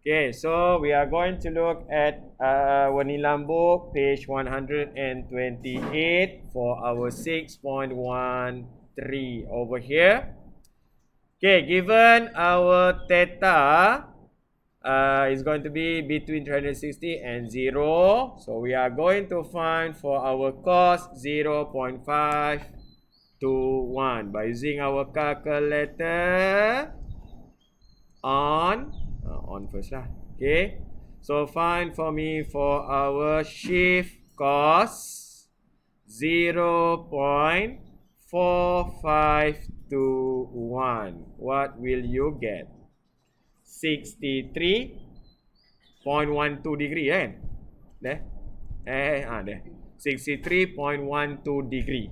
Okay, so we are going to look at Buku Nilam book, page 128 for our 6.13 over here. Okay, given our theta is going to be between 360 and 0. So we are going to find for our cos 0.521 by using our calculator on first lah. Okay. So find for me for our shift cos 0.4521. What will you get? 63.12 degree kan? There? There. 63.12 degree.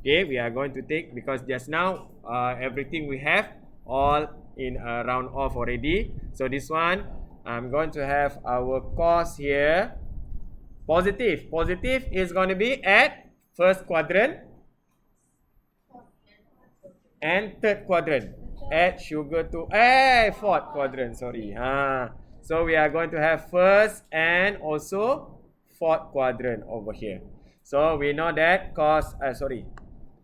Okay, we are going to take because just now everything we have all in a round off already. So this one I'm going to have our cos here positive. Positive is going to be at first quadrant and third quadrant. Add sugar to fourth quadrant. Sorry. So we are going to have first and also fourth quadrant over here. So we know that cos.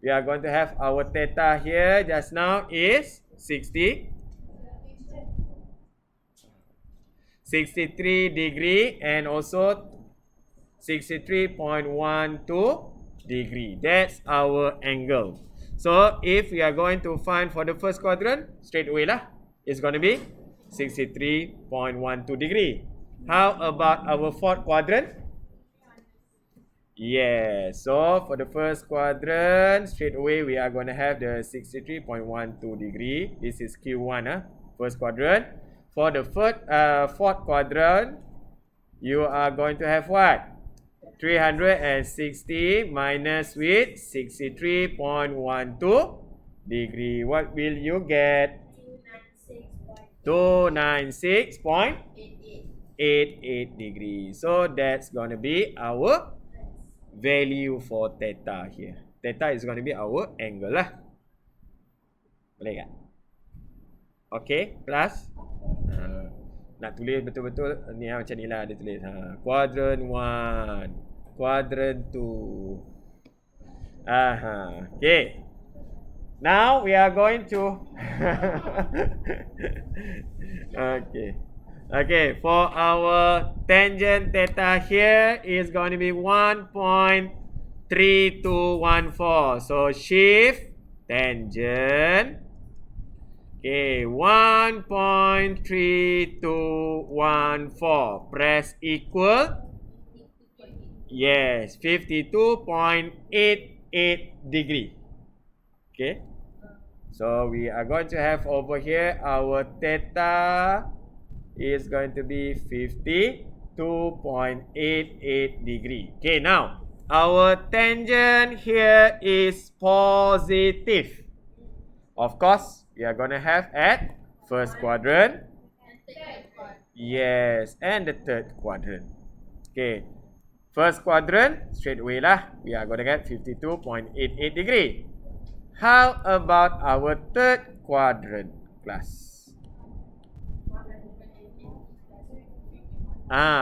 We are going to have our theta here just now is 63 degree and also 63.12 degree. That's our angle. So if we are going to find for the first quadrant, straight away lah, it's going to be 63.12 degree. How about our fourth quadrant? Yes, so for the first quadrant, straight away we are going to have the 63.12 degree. This is Q1, first quadrant. For the fourth quadrant, you are going to have what? 360 minus with 63.12 degree. What will you get? 296.88 degrees. So that's going to be our value for theta here. Theta is going to be our angle lah. Boleh tak? Okay, plus nak tulis betul-betul ni macam ni lah dia tulis. Quadrant 1, quadrant 2. Okay. Now we are going to Okay, for our tangent theta here is going to be 1.3214. So shift tangent. Okay, 1.3214. Press equal. Yes, 52.88 degree. Okay. So we are going to have over here our theta is going to be 52.88 degree. Okay, now our tangent here is positive. Of course, we are going to have at first quadrant. Yes, and the third quadrant. Okay, first quadrant, straight away lah, we are going to get 52.88 degree. How about our third quadrant class?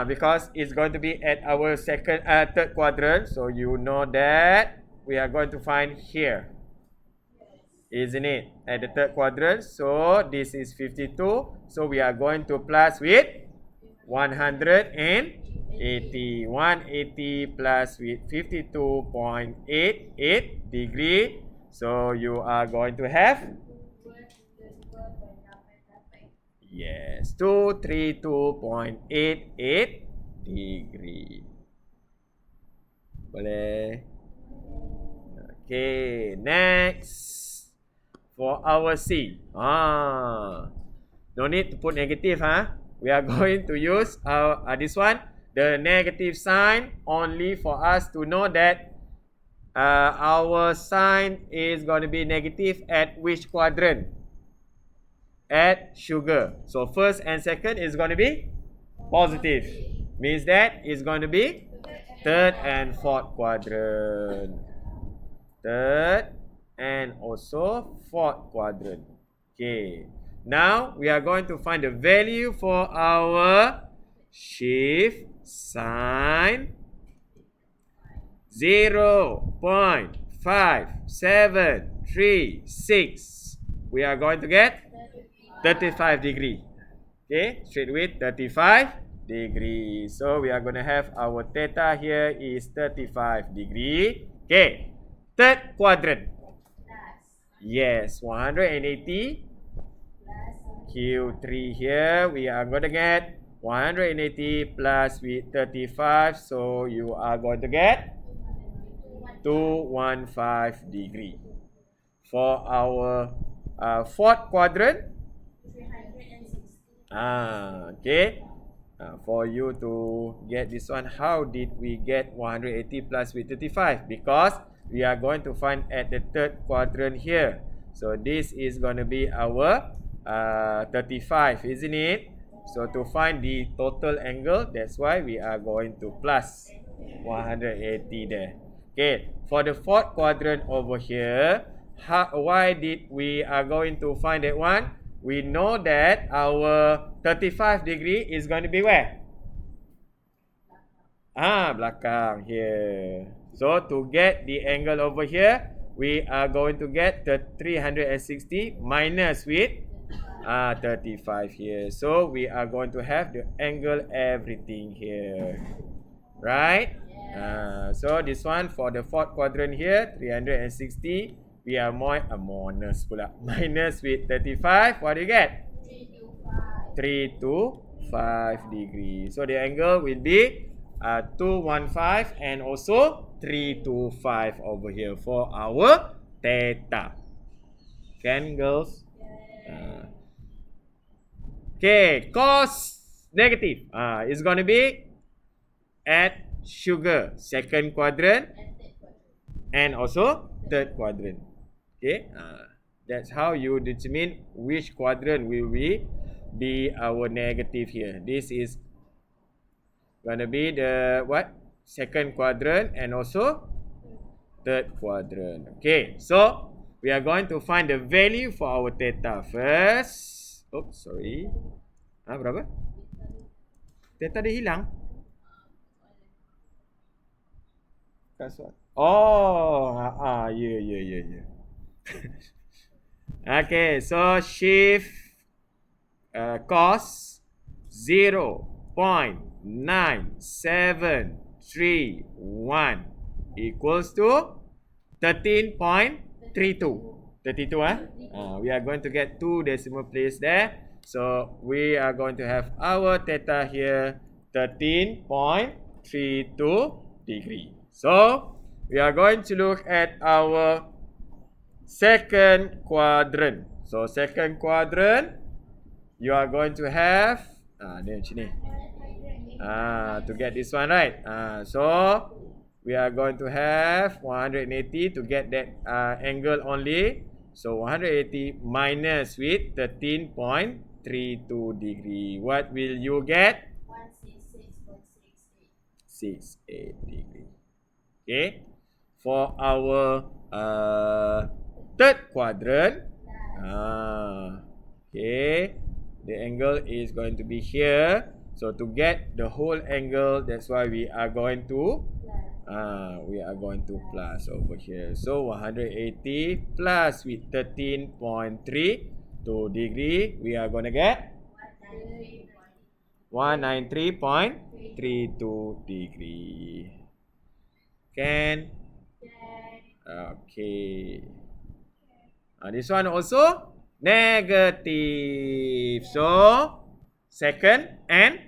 Because it's going to be at our third quadrant, so you know that we are going to find here, isn't it? At the third quadrant, so this is 52, so we are going to plus with 180. 180 plus with 52.88 degree. So you are going to have, yes, 232.88 degree. Boleh? Okay, next for our C. No need to put negative, We are going to use this one, the negative sign, only for us to know that our sign is going to be negative at which quadrant? At sugar. So first and second is going to be positive. Means that it's going to be third and fourth quadrant. Third and also fourth quadrant. Okay. Now we are going to find the value for our shift sine 0.5736. We are going to get 35 degree. Okay, straight with 35 degree. So we are going to have our theta here is 35 degree. Okay, third quadrant. Yes, 180 Q3 here. We are going to get 180 plus with 35. So you are going to get 215 degree. For our fourth quadrant, okay. For you to get this one, how did we get 180 plus with 35? Because we are going to find at the third quadrant here. So this is going to be our 35, isn't it? So to find the total angle, that's why we are going to plus 180 there. Okay, for the fourth quadrant over here, why did we are going to find that one? We know that our 35 degree is going to be where? Belakang here. So to get the angle over here, we are going to get the 360 minus with 35 here. So we are going to have the angle everything here. Right? So this one for the fourth quadrant here, 360. We are minus pula. Minus with 35. What do you get? 325 degree. So the angle will be 215 and also 325 over here for our theta. Can girls? Okay, cos negative is going to be at sugar second quadrant and also third quadrant. Okay, that's how you determine which quadrant will be our negative here. This is gonna be the what? Second quadrant and also third quadrant. Okay, so we are going to find the value for our theta first. Oops, sorry. Berapa? Theta dia hilang. Oh, yeah. Okay, so shift cos 0.9731 equals to 13.32. 32, we are going to get 2 decimal place there. So we are going to have our theta here 13.32 degree. So we are going to look at our second quadrant. So second quadrant, you are going to have to get this one right. So we are going to have 180 to get that angle only. So 180 minus with 13.32 degree. What will you get? 166.68 degree. Okay. For our third quadrant, okay, the angle is going to be here. So to get the whole angle, that's why we are going to plus over here. So 180 plus with 13.32 degree, we are going to get 193.32 degree. Can? Okay. This one also negative. So second and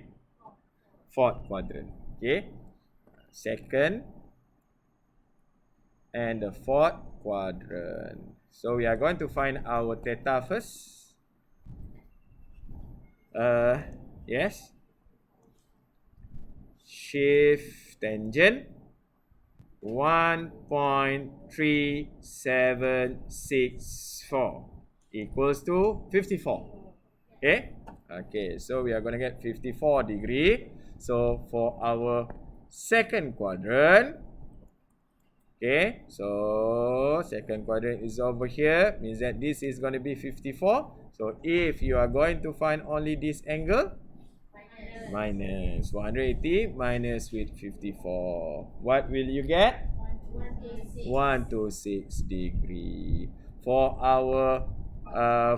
fourth quadrant. Okay. Second and the fourth quadrant. So we are going to find our theta first. Yes. Shift tangent 1.3764 equals to 54. Okay. Okay. So we are going to get 54 degree. So for our second quadrant, okay, so second quadrant is over here, means that this is going to be 54. So if you are going to find only this angle, minus 180 minus with 54. What will you get? 126 degree. For our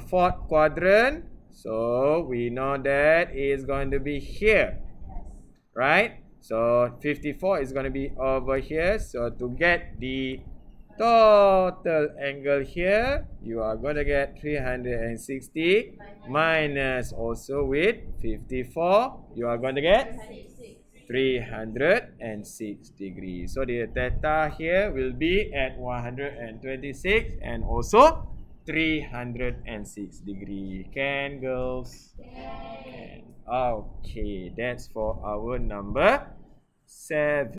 fourth quadrant, so we know that is going to be here, right? So 54 is going to be over here. So to get the total angle here, you are going to get 360 minus also with 54. You are going to get 306 degrees. So the theta here will be at 126 and also 306 degree. Can, girls? Can. Okay, that's for our number 7.